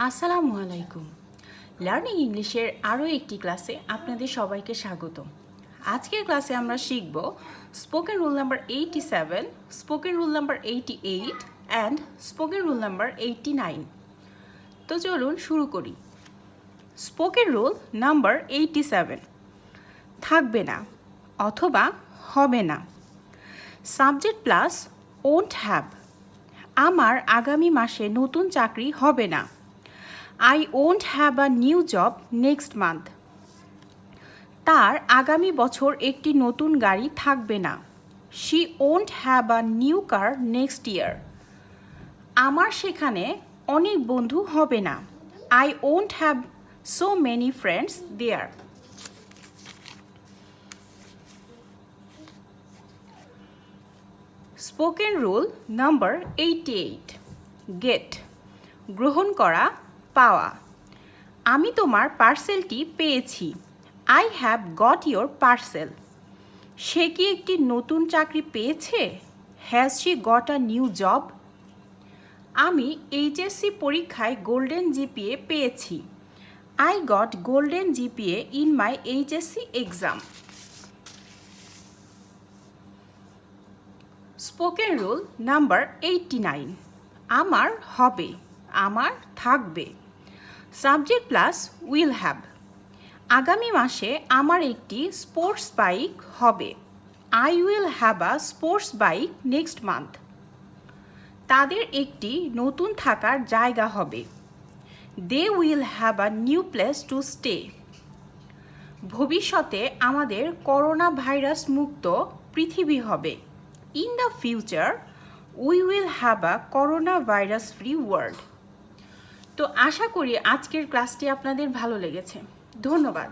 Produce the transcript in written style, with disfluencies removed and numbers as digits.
আসসালামু আলাইকুম। লার্নিং ইংলিশের আরও একটি ক্লাসে আপনাদের সবাইকে স্বাগত। আজকের ক্লাসে আমরা শিখব spoken rule number 87, spoken rule number 88 and spoken rule number 89। তো চলুন শুরু করি। স্পোকেন রুল নাম্বার 87, থাকবে না অথবা হবে না। সাবজেক্ট প্লাস ওন্ট হ্যাভ, আমার আগামী মাসে নতুন চাকরি হবে না। I won't have a new job next month. তার আগামী বছর একটি নতুন গাড়ি থাকবে না। She won't have a new car next year. আমার সেখানে অনেক বন্ধু হবে না। I won't have so many friends there. Spoken rule number 88. Get, গ্রহণ করা, পাওয়া। আমি তোমার পার্সেলটি পেয়েছি। I have got your parcel. সে কি একটি নতুন চাকরি পেয়েছে? Has she got a new job? আমি এইচএসসি পরীক্ষায় গোল্ডেন জিপিএ পেয়েছি। I got golden GPA in my HSC exam. Spoken rule number 89. আমার হবে, আমার থাকবে। সাবজেক্ট প্লাস উইল হ্যাভ, আগামী মাসে আমার একটি স্পোর্টস বাইক হবে। I will have a sports bike next month. তাদের একটি নতুন থাকার জায়গা হবে। They will have a new place to stay. ভবিষ্যতে আমাদের করোনা ভাইরাস মুক্ত পৃথিবী হবে। In the future we will have a corona virus free world. তো আশা করি আজকের ক্লাসটি আপনাদের ভালো লেগেছে। ধন্যবাদ।